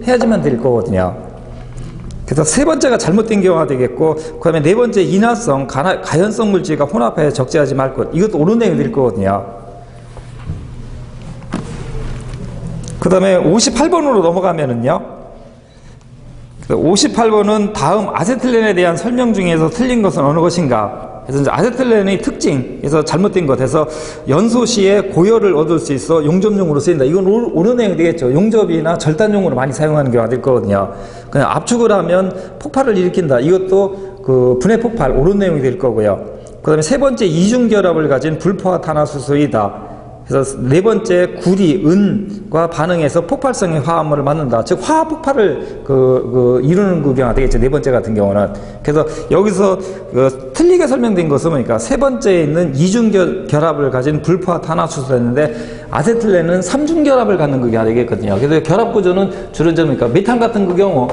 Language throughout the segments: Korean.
해야지만 될 거거든요. 그래서 세 번째가 잘못된 경우가 되겠고, 그 다음에 네 번째 인화성, 가연성 물질과 혼합하여 적재하지 말 것. 이것도 옳은 내용이 될 거거든요. 그 다음에 58번으로 넘어가면은요. 58번은 다음 아세틸렌에 대한 설명 중에서 틀린 것은 어느 것인가? 그래서 이제 아세틸렌의 특징에서 잘못된 것 해서 연소 시에 고열을 얻을 수 있어 용접용으로 쓰인다. 이건 옳은 내용이 되겠죠. 용접이나 절단용으로 많이 사용하는 경우가 될 거거든요. 그냥 압축을 하면 폭발을 일으킨다. 이것도 그 분해 폭발 옳은 내용이 될 거고요. 그 다음에 세 번째 이중결합을 가진 불포화 탄화수소이다. 그래서 네 번째 구리, 은과 반응해서 폭발성의 화합물을 만든다. 즉 화학 폭발을 이루는 그 경우가 되겠죠. 네 번째 같은 경우는. 그래서 여기서 틀리게 설명된 것은 그러니까 세 번째에 있는 이중결합을 가진 불포화 탄화수소였는데 아세틸렌은 삼중결합을 갖는 그 경우가 되겠거든요. 그래서 결합 구조는 주로 그러니까 메탄 같은 그 경우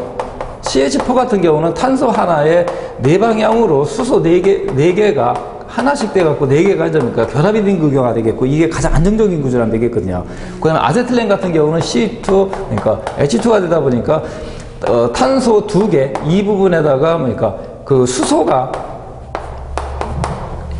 CH4 같은 경우는 탄소 하나에 네 방향으로 수소 네 개가 하나씩 돼갖고 4개가 그러니까 결합이 된 그 경우가 되겠고, 이게 가장 안정적인 구조라면 되겠거든요. 그 다음에 아세틸렌 같은 경우는 C2, 그러니까 H2가 되다 보니까, 탄소 2개, 이 부분에다가, 그러니까 그 수소가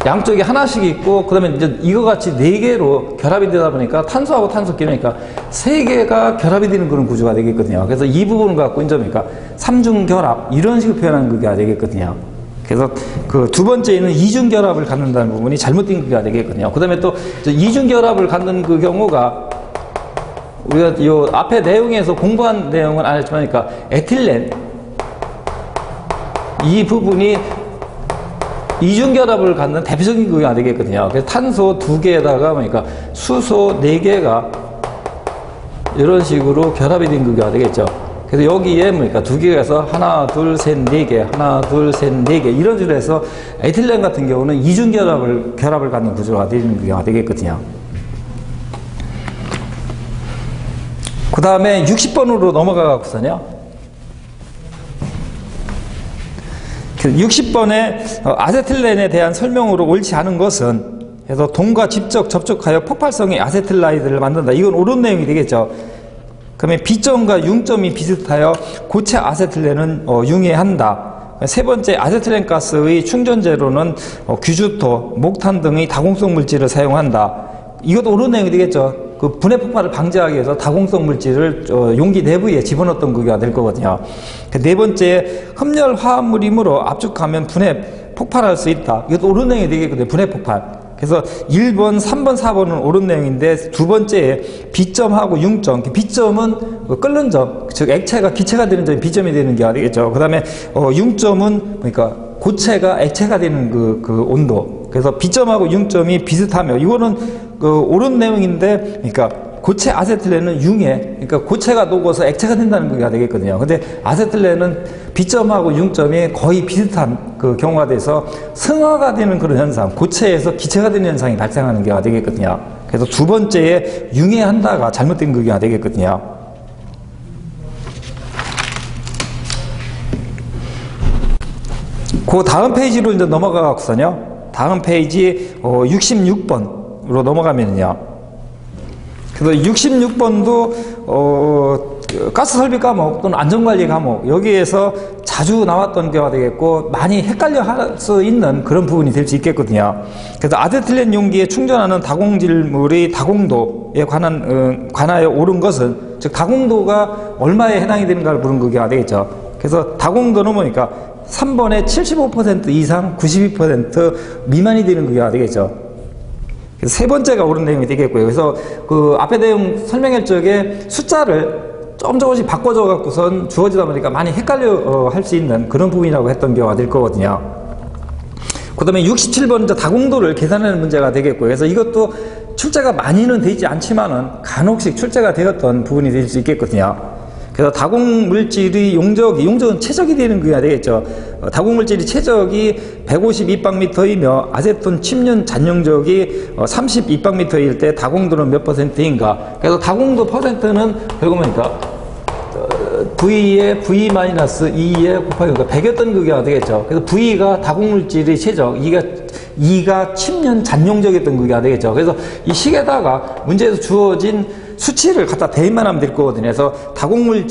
양쪽에 하나씩 있고, 그 다음에 이제 이거 같이 4개로 결합이 되다 보니까 탄소하고 탄소끼리 그러니까 3개가 결합이 되는 그런 구조가 되겠거든요. 그래서 이 부분을 갖고 이제 그러니까 삼중결합, 이런 식으로 표현하는 그게 되겠거든요. 그래서 그 두 번째는 이중결합을 갖는다는 부분이 잘못된 그게 되겠거든요. 그 다음에 또 이중결합을 갖는 그 경우가 우리가 요 앞에 내용에서 공부한 내용은 안 했지만, 그러니까 에틸렌 이 부분이 이중결합을 갖는 대표적인 그게 되겠거든요. 그래서 탄소 2개에다가 그러니까 수소 4개가 이런 식으로 결합이 된 그게 되겠죠. 그래서 여기에 그러니까 2개에서 하나, 둘, 셋, 4개, 하나, 둘, 셋, 4개 이런 식으로 해서 에틸렌 같은 경우는 결합을 갖는 구조가 되는 경우가 되겠거든요. 그 다음에 60번으로 넘어가고서는요. 60번에 아세틸렌에 대한 설명으로 옳지 않은 것은, 그래서 동과 직접 접촉하여 폭발성의 아세틸라이드를 만든다. 이건 옳은 내용이 되겠죠. 그러면 B점과 융점이 비슷하여 고체 아세틸렌은 융해한다. 세 번째, 아세틸렌 가스의 충전 재료는 규주토, 목탄 등의 다공성 물질을 사용한다. 이것도 옳은 내용이 되겠죠. 그 분해 폭발을 방지하기 위해서 다공성 물질을 용기 내부에 집어넣었던 그게 될 거거든요. 네 번째, 흡열 화합물이므로 압축하면 분해 폭발할 수 있다. 이것도 옳은 내용이 되겠거든요. 분해 폭발. 그래서 1번, 3번, 4번은 옳은 내용인데, 두 번째에 B점하고 융점. B점은 끓는 점, 즉 액체가 기체가 되는 점이 B점이 되는 게 되겠죠. 그 다음에 융점은 그러니까 고체가 액체가 되는 그 온도. 그래서 B점하고 융점이 비슷하며, 이거는 옳은 내용인데, 그러니까 고체 아세틸렌은 융해, 그러니까 고체가 녹아서 액체가 된다는 게 되겠거든요. 근데 아세틸렌은 B점하고 융점이 거의 비슷한 그 경우가 돼서 승화가 되는 그런 현상, 고체에서 기체가 되는 현상이 발생하는 경우가 되겠거든요. 그래서 두 번째에 융해한다가 잘못된 그게 되겠거든요. 그 다음 페이지로 이제 넘어가고서요. 다음 페이지 66번으로 넘어가면요. 그래서 66번도 가스 설비 과목 또는 안전관리 과목, 여기에서 자주 나왔던 경우가 되겠고 많이 헷갈려 할 수 있는 그런 부분이 될 수 있겠거든요. 그래서 아세틸렌 용기에 충전하는 다공질물의 다공도에 관하여 옳은 것은, 즉 다공도가 얼마에 해당이 되는가를 물은 거가 되겠죠. 그래서 다공도는 뭐니까 3번에 75% 이상 92% 미만이 되는 거가 되겠죠. 그래서 세 번째가 옳은 내용이 되겠고요. 그래서 그 앞에 내용 설명할 적에 숫자를 조금씩 바꿔줘 갖고선 주어지다 보니까 많이 헷갈려 할 수 있는 그런 부분이라고 했던 경우가 될 거거든요. 그 다음에 67번 다공도를 계산하는 문제가 되겠고요. 그래서 이것도 출제가 많이는 되지 않지만은 간혹씩 출제가 되었던 부분이 될 수 있겠거든요. 그래서 다공물질의 용적은 최적이 되는 거야 되겠죠. 다공물질의 최적이 150입방미터이며 아세톤 침륜 잔용적이 30입방미터일 때 다공도는 몇 %인가? 그래서 다공도 퍼센트는 결국은 V에 V-2에 곱하기 100였던 그게 되겠죠. 그래서 V가 다공물질의 최적, 2가 침륜 잔용적이었던 그게 되겠죠. 그래서 이 식에다가 문제에서 주어진 수치를 갖다 대입만 하면 될 거거든요. 그래서 다공물질